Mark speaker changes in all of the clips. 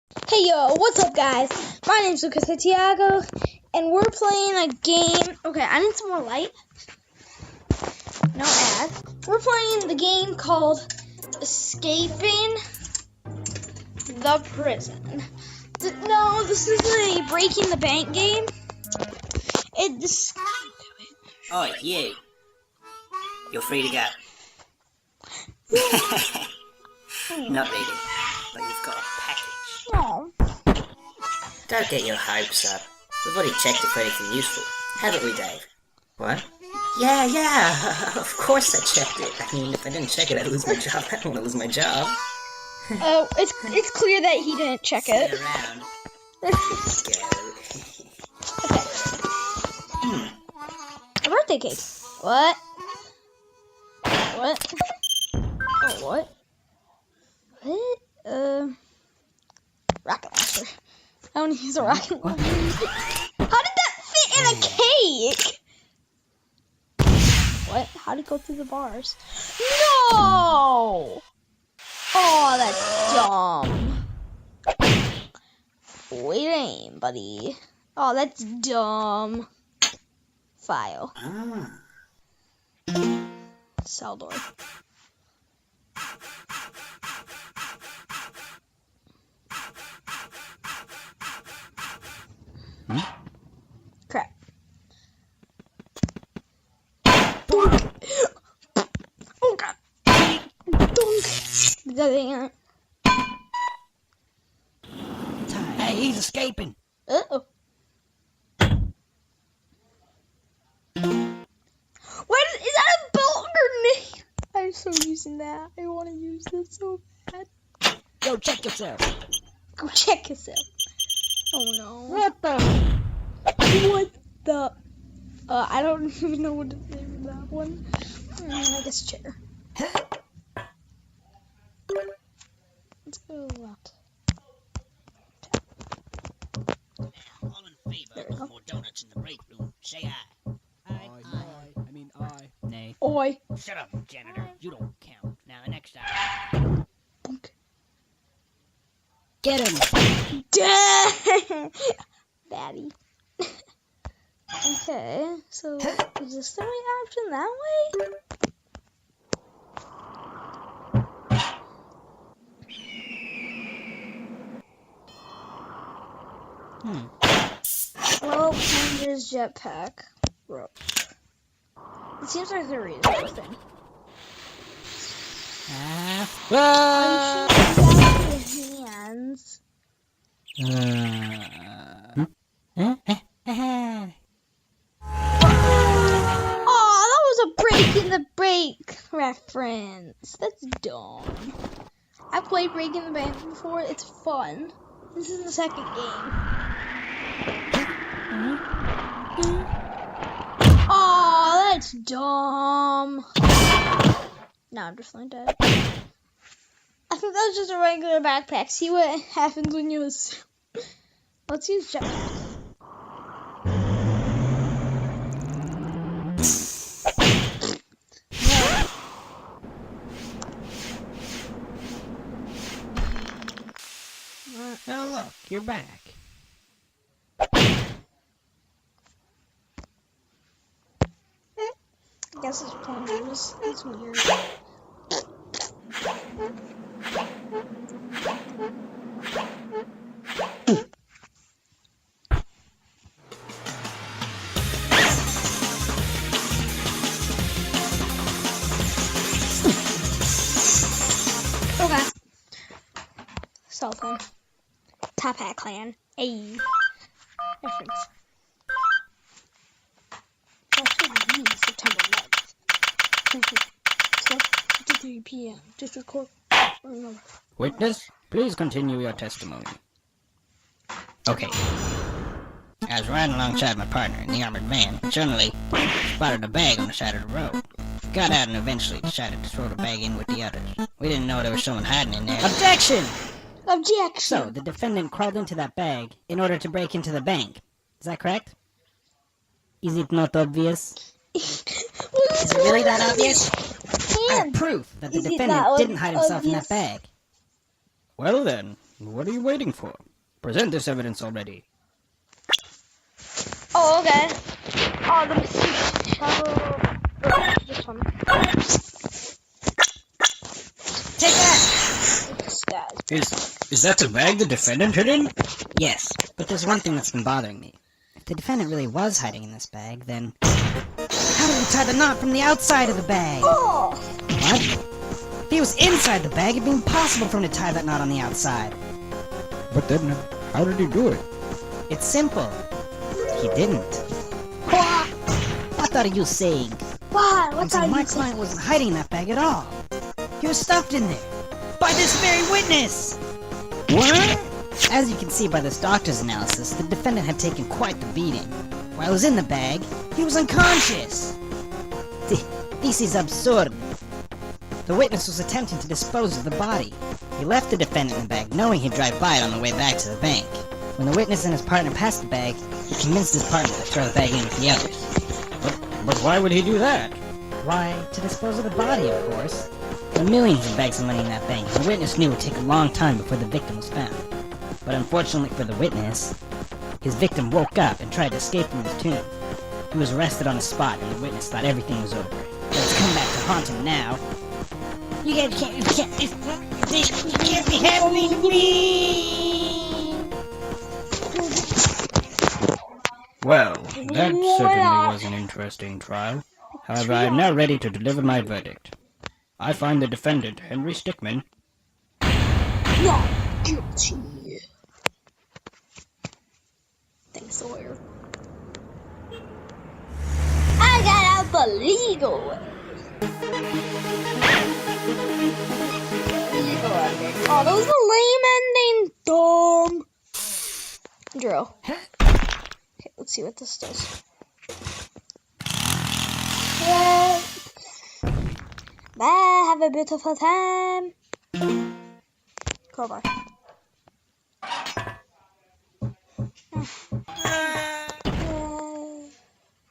Speaker 1: Hey yo, what's up guys? My name's Lucas Santiago, and we're playing a game. Okay, I need some more light. No ads. We're playing the game called Escaping the Prison. No, this is a Breaking the Bank game.
Speaker 2: Oh, you. You're free to go. Not really, but you've got a package.
Speaker 1: No.
Speaker 2: Don't get your hopes up. We've already checked it for anything useful. Haven't we, Dave? What? Yeah, of course I checked it. I mean, if I didn't check it, I'd lose my job. I don't want to lose my job.
Speaker 1: Oh, it's clear that he didn't check
Speaker 2: See
Speaker 1: it.
Speaker 2: you around.
Speaker 1: Okay. A birthday cake. What? What? Oh, what? What? Rocket launcher. I want to use a rocket launcher. How did that fit in a cake? What? How did it go through the bars? No! Oh, that's dumb. Wait aim, buddy. Oh, that's dumb. File. Cell door. Crap. Dunk. Oh god. Dunk.
Speaker 2: Hey, he's escaping.
Speaker 1: Uh-oh. Is that a bolt grenade? I'm so using that. I want to use this so bad.
Speaker 2: Go check yourself.
Speaker 1: Go check yourself. Oh no.
Speaker 2: What the?
Speaker 1: What the? I don't even know what to name of that one. I guess chair. Let's go left.
Speaker 2: All in favor of more donuts in the break room. Say aye.
Speaker 3: I.
Speaker 2: Nay.
Speaker 1: Oi.
Speaker 2: Shut up, janitor. You don't count. Now the next eye.
Speaker 1: Bunk.
Speaker 2: Get him.
Speaker 1: Dang. Daddy. Okay, so is this the right option that way? Well, Pander's jetpack. Rope. It seems like the reasonable thing.
Speaker 2: Ah.
Speaker 1: His hands. Oh, that was a Breaking the Bank reference. That's dumb. I played Breaking the Bank before. It's fun. This is the second game. Oh, that's dumb. No, I'm just like dead. I think that was just a regular backpack. See what happens when you assume. Let's use jetpack.
Speaker 2: Oh, look, you're back.
Speaker 1: I guess it's plungers. It's weird. Okay. Cell phone. Top Hat Clan. Ayy. Reference. September 11th. 12:53 p.m. District Court.
Speaker 4: Witness, please continue your testimony. Okay. I was riding alongside my partner in the armored van and suddenly spotted a bag on the side of the road. Got out and eventually decided to throw the bag in with the others. We didn't know there was someone hiding in there.
Speaker 2: Objection!
Speaker 1: Objection!
Speaker 2: So, the defendant crawled into that bag in order to break into the bank. Is that correct? Is it not obvious? Is it really that obvious? I have proof that the defendant didn't hide himself in that bag.
Speaker 4: Well then, What are you waiting for? Present this evidence already.
Speaker 1: Oh, okay. Oh, the machine shovel. This one.
Speaker 4: Take that!
Speaker 1: This guy's.
Speaker 4: Is that the bag the defendant hid in? Yes, but there's one thing that's been bothering me. If the defendant really was hiding in this bag, then how did he tie the knot from the outside of the bag?
Speaker 1: Oh!
Speaker 4: What? If he was inside the bag, it'd be impossible for him to tie that knot on the outside. But then, how did he do it? It's simple. He didn't. What are you saying?
Speaker 1: What? What's
Speaker 4: And so
Speaker 1: that?
Speaker 4: my client wasn't hiding in that bag at all. He was stuffed in there. By this very witness! What? As you can see by this doctor's analysis, the defendant had taken quite the beating. While he was in the bag, he was unconscious. This is absurd. The witness was attempting to dispose of the body. He left the defendant in the bag, knowing he'd drive by it on the way back to the bank. When the witness and his partner passed the bag, he convinced his partner to throw the bag in with the others. But why would he do that? Why, to dispose of the body, of course. There were millions of bags of money in that bank, and the witness knew it would take a long time before the victim was found. But unfortunately for the witness, his victim woke up and tried to escape from his tomb. He was arrested on the spot, and the witness thought everything was over. But it's come back to haunt him now. You guys can't be happening to me! Well, that certainly was an interesting trial. However, I am now ready to deliver my verdict. I find the defendant, Henry Stickmin,
Speaker 1: Not guilty. Thanks, lawyer. I got out the legal way. Oh, that was a lame ending. Dumb. Drill. Okay, let's see what this does. Bye, have a beautiful time. Crowbar.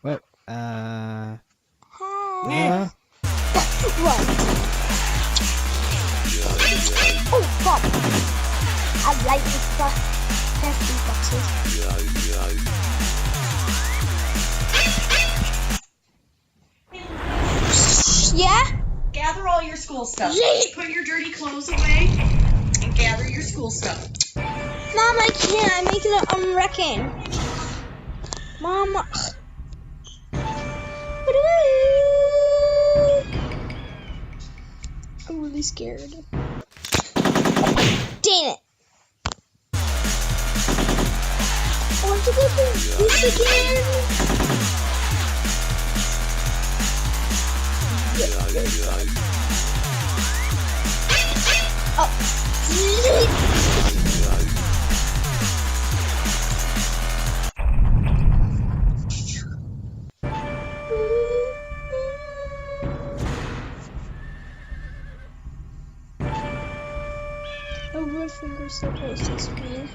Speaker 4: What?
Speaker 1: Hi. Run. Oh, fuck. I like this stuff. Hefty boxes. Yeah?
Speaker 3: Gather all your school stuff.
Speaker 1: Yeet.
Speaker 3: Put your dirty clothes away and gather your school stuff.
Speaker 1: Mom, I can't. I'm wrecking. Mom. I'm really scared. Dang it. I want to go do this again. Oh. My red finger's so close to screen.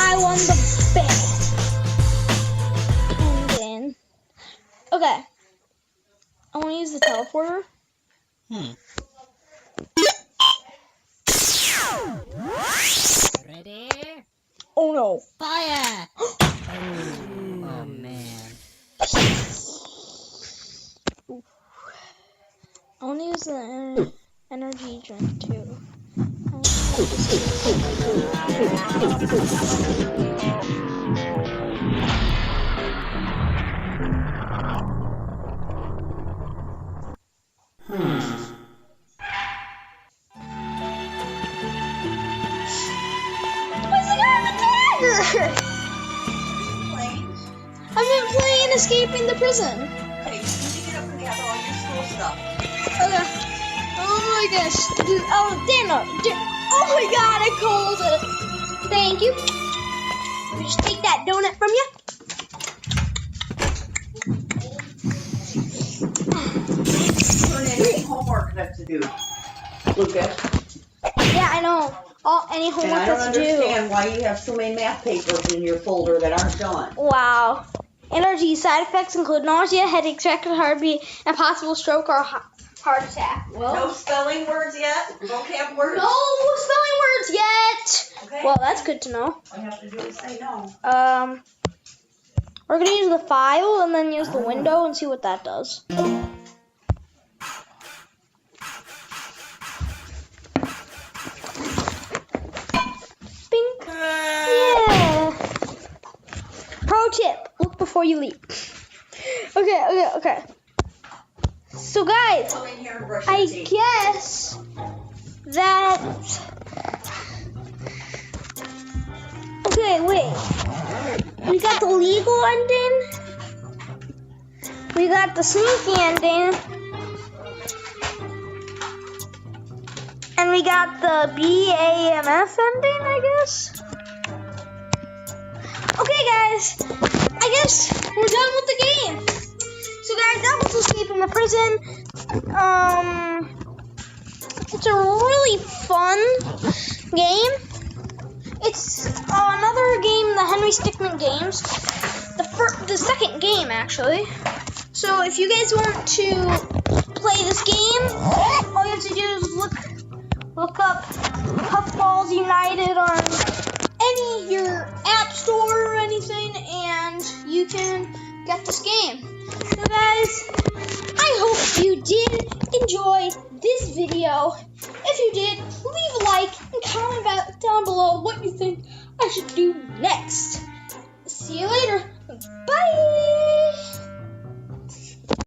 Speaker 1: I won the bet. And then, okay. I want to use the teleporter.
Speaker 4: Ready?
Speaker 1: Oh no.
Speaker 4: Fire! Oh man.
Speaker 1: I want to use the energy drink too. I've been playing Escaping the Prison.
Speaker 3: Okay, you need to get up and gather all your school stuff.
Speaker 1: Okay. Oh my gosh. Oh, Dana. Oh my god, I called it. Thank you. Let me just take that donut from you.
Speaker 3: Turn in homework left to do, Lucas.
Speaker 1: Yeah, I know. Any
Speaker 3: And
Speaker 1: homework
Speaker 3: I don't
Speaker 1: that's due.
Speaker 3: understand why you have so many math papers in your folder that aren't done.
Speaker 1: Wow. NRG side effects include nausea, headache, rapid heartbeat, and possible stroke or heart attack. Well,
Speaker 3: No spelling words yet? Vocab words?
Speaker 1: no spelling words yet.
Speaker 3: Okay.
Speaker 1: Well, that's good to know.
Speaker 3: All you have to do is say no.
Speaker 1: We're gonna use the file and then use the window and see what that does. Bing. Yeah. Pro tip: look before you leap. Okay. So guys,
Speaker 3: Come in here and brush your
Speaker 1: I
Speaker 3: teeth.
Speaker 1: guess that. Okay, wait. We got the legal ending. We got the sneaky ending. And we got the BAMF ending, I guess. Okay, guys. I guess we're done with the game. So, guys, that was Escape from the Prison. It's a really fun game. It's another game, the Henry Stickmin games. The second game, actually. So if you guys want to play this game, all you have to do is look up Puffballs United on your app store or anything, and you can get this game. So guys, I hope you did enjoy this video. If you did, leave a like and comment down below what you think I should do next. See you later.